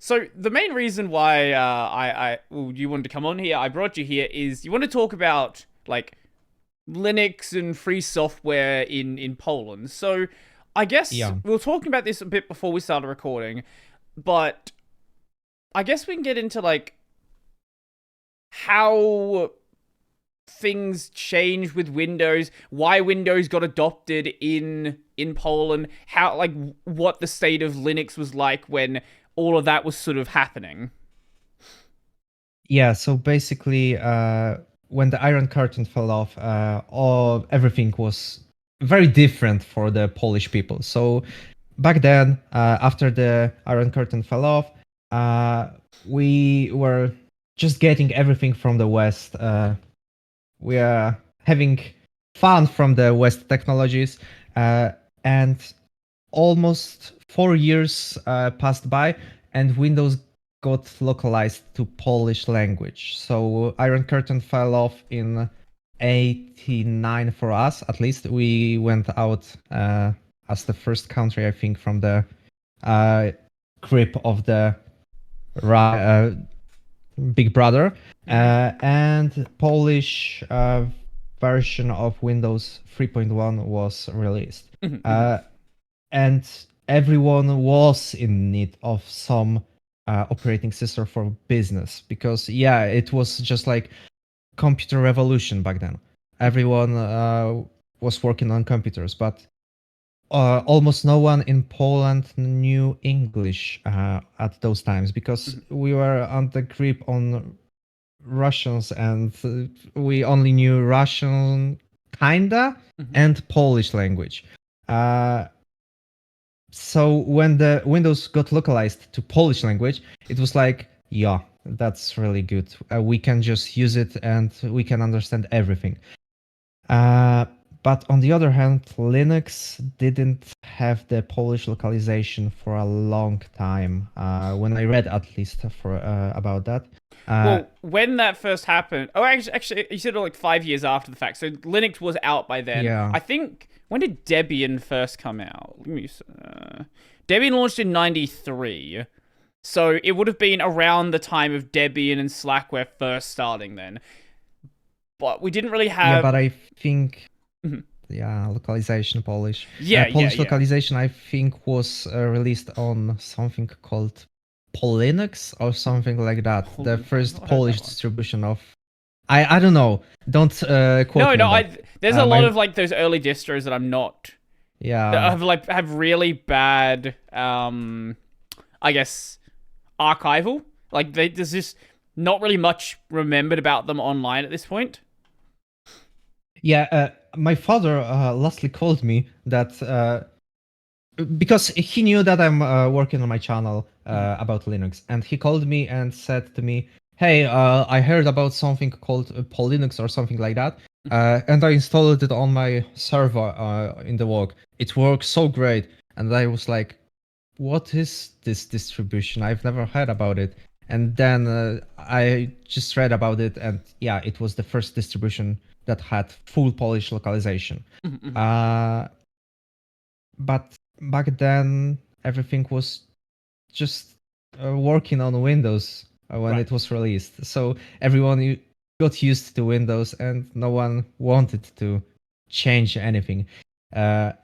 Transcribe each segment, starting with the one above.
So the main reason why you wanted to come on here, I brought you here, is you want to talk about like Linux and free software in Poland. So I guess Yeah. we were talking about this a bit before we started recording, but I guess we can get into like how things changed with Windows, why Windows got adopted in Poland, how like what the state of Linux was like when all of that was sort of happening. Yeah. So basically, when the Iron Curtain fell off, everything was very different for the Polish people. So back then, after the Iron Curtain fell off, we were just getting everything from the West. We are having fun from the West technologies, uh, and almost 4 years passed by, and Windows got localized to Polish language. So Iron Curtain fell off in 89 for us, at least. We went out as the first country, I think, from the uh, grip of the Big Brother, Mm-hmm. and Polish version of Windows 3.1 was released. Mm-hmm. Uh, and everyone was in need of some operating system for business because yeah, it was just like computer revolution back then. Everyone was working on computers, but almost no one in Poland knew English at those times because Mm-hmm. we were on the grip on Russians, and we only knew Russian kinda Mm-hmm. and Polish language. Uh, so when the Windows got localized to Polish language, it was like, yeah, that's really good. We can just use it and we can understand everything. Uh, but on the other hand, Linux didn't have the Polish localization for a long time. When I read at least for about that. Uh, Well, when that first happened, oh, actually, you said like 5 years after the fact. So Linux was out by then. yeah, I think when did Debian first come out? Debian launched in '93, so it would have been around the time of Debian and Slackware first starting then. But we didn't really yeah, have. but I think Mhm. yeah, localization Polish. Yeah, yeah, Polish yeah. localization, I think, was released on something called Polinux or something like that. The Poland. I've first not heard that Polish one. distribution of I don't know. Don't quote No, me no. on that. There's a lot My of like those early distros that I'm not that yeah. have really bad I guess archival. Like there's just not really much remembered about them online at this point. Yeah, my father lastly called me that because he knew that I'm working on my channel Mhm. about Linux, and he called me and said to me, "Hey, I heard about something called Polinux or something like that, Mhm. and I installed it on my server in the work. It works so great." And I was like, "What is this distribution? I've never heard about it." And then I just read about it, and yeah, it was the first distribution that had full Polish localization. Mhm. Mhm. Uh, but back then, everything was just working on Windows when Right. it was released. So everyone got used to Windows, and no one wanted to change anything.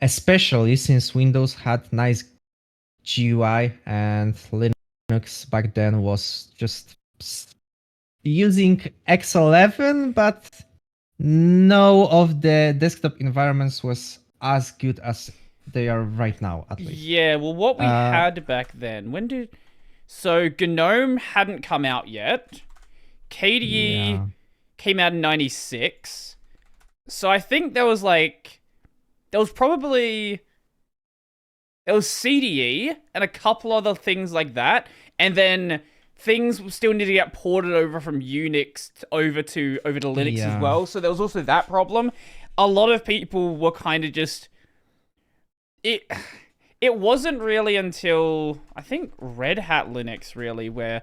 Especially since Windows had nice GUI and Linux back then was just using X11, but no of the desktop environments was as good as they are right now, at least. Yeah, well what we Uh, had back then. When did So GNOME hadn't come out yet. KDE yeah, came out in '96. So I think there was probably there was CDE and a couple other things like that, and then things still need to get ported over from Unix over to Linux as yeah, well. So there was also that problem. A lot of people were kind of just it. It wasn't really until I think Red Hat Linux really where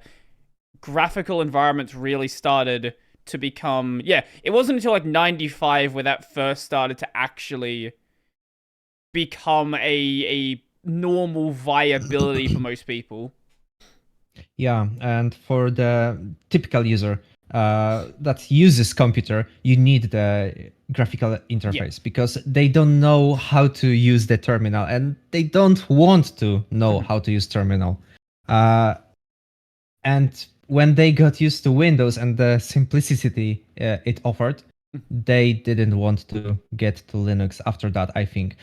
graphical environments really started to become. Yeah, it wasn't until like '95 where that first started to actually become a normal viability for most people. Yeah, and for the typical user that uses computer, you need the graphical Yeah. interface because they don't know how to use the terminal and they don't want to know Mhm. how to use terminal. Uh, and when they got used to Windows and the simplicity it offered, they didn't want to get to Linux after that, I think.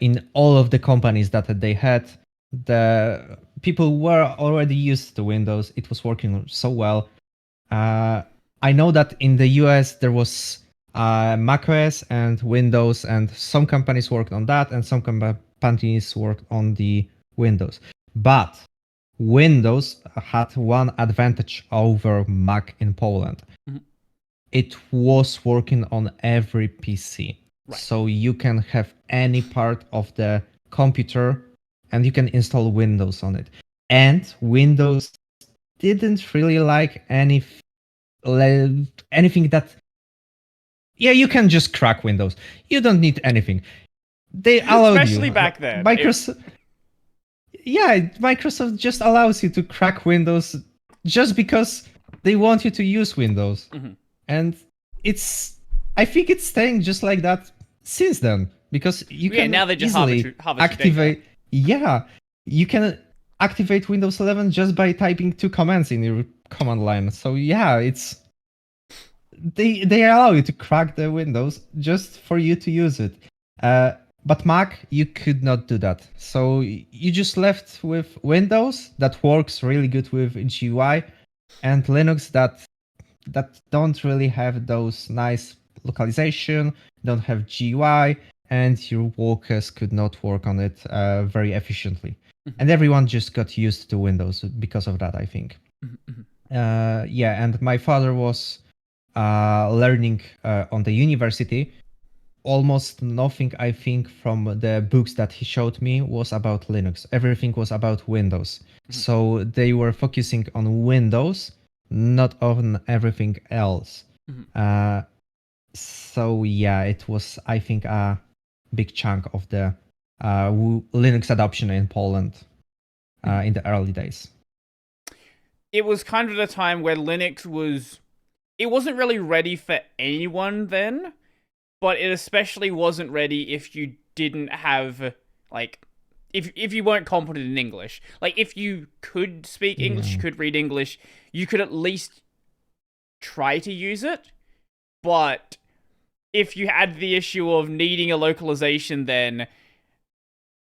In all of the companies that they had, the people were already used to Windows. It was working so well. Uh, I know that in the US there was macOS and Windows, and some companies worked on that, and some companies worked on the Windows. But Windows had one advantage over Mac in Poland. Mhm. It was working on every PC. Right. So you can have any part of the computer and you can install Windows on it. And Windows didn't really like anything that, yeah, you can just crack Windows. You don't need anything. They allowed you. Especially back then. Microsoft, yeah, Microsoft just allows you to crack Windows just because they want you to use Windows. Mhm. And it's, I think it's staying just like that since then because you Yeah, can now they just easily harvest your data. activate, yeah, you can activate Windows 11 just by typing two commands in your command line. So yeah, it's, they allow you to crack the Windows just for you to use it. But Mac, you could not do that. So you just left with Windows that works really good with GUI, and Linux that don't really have those nice localization, don't have GUI, and your workers could not work on it very efficiently. Mhm. And everyone just got used to Windows because of that, I think. Mhm. Mhm. Yeah, and my father was learning on the university. Almost nothing, I think, from the books that he showed me was about Linux. Everything was about Windows. Mhm. So they were focusing on Windows, not on everything else. Mhm. Uh, so yeah, it was, I think, a big chunk of the Linux adoption in Poland Mhm. in the early days. It was kind of the time where Linux was. It wasn't really ready for anyone then, but it especially wasn't ready if you didn't have, like, if you weren't competent in English. Like, if you could speak English, you Yeah. could read English, you could at least try to use it. But if you had the issue of needing a localization, then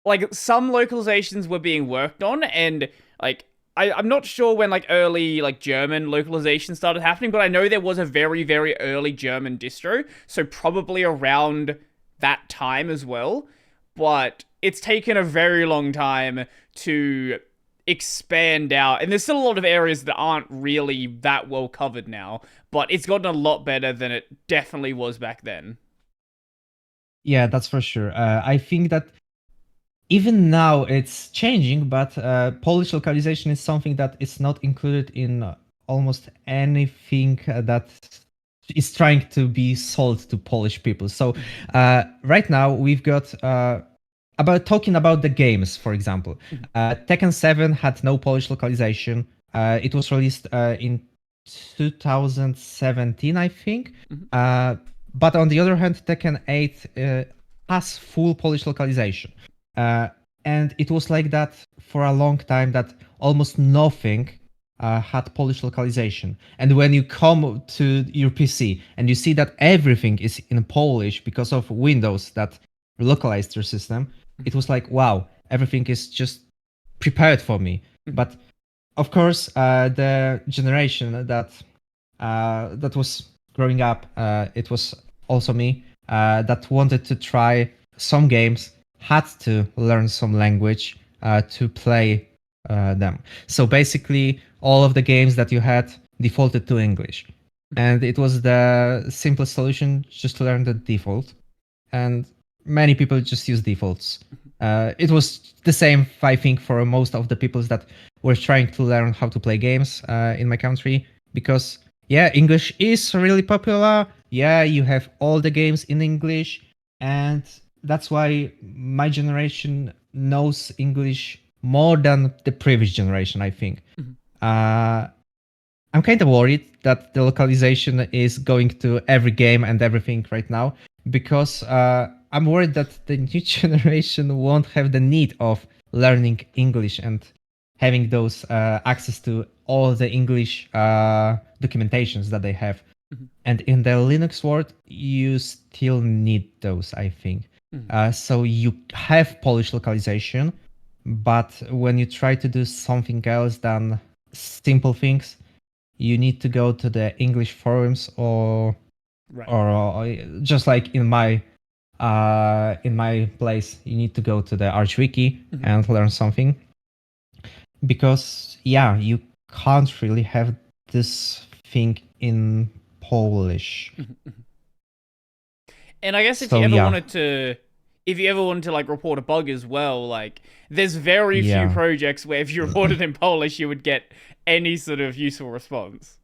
like some localizations were being worked on, and like I'm not sure when like early like German localization started happening, but I know there was a very, very early German distro, so probably around that time as well. But it's taken a very long time to expand out, and there's still a lot of areas that aren't really that well covered now, but it's gotten a lot better than it definitely was back then. Yeah, that's for sure. I think that even now it's changing, but Polish localization is something that is not included in almost anything that is trying to be sold to Polish people. So right now we've got about talking about the games, for example. Tekken 7 had no Polish localization. It was released in 2017, I think. Mhm. But on the other hand, Tekken 8 has full Polish localization. Uh, and it was like that for a long time that almost nothing had Polish localization. And when you come to your PC and you see that everything is in Polish because of Windows that localized your system, it was like, wow, everything is just prepared for me. Mhm. But of course, the generation that was growing up, it was also me that wanted to try some games, had to learn some language to play them. So basically, all of the games that you had defaulted to English, and it was the simplest solution just to learn the default. And many people just use defaults. It was the same, I think, for most of the people that were trying to learn how to play games in my country because yeah, English is really popular. Yeah, you have all the games in English, and that's why my generation knows English more than the previous generation, I think. Uh, I'm kind of worried that the localization is going to every game and everything right now because I'm worried that the new generation won't have the need of learning English and having those access to all the English documentations that they have. Mhm. And in the Linux world, you still need those, I think. Mhm. So you have Polish localization, but when you try to do something else than simple things, you need to go to the English forums Right. or just like in my place, you need to go to the ArchWiki Mhm. and learn something because yeah, you can't really have this thing in Polish. Mhm. Mhm. And I guess So yeah, if you ever wanted to like report a bug as well, like there's very few yeah. projects where if you reported in Polish, you would get any sort of useful response.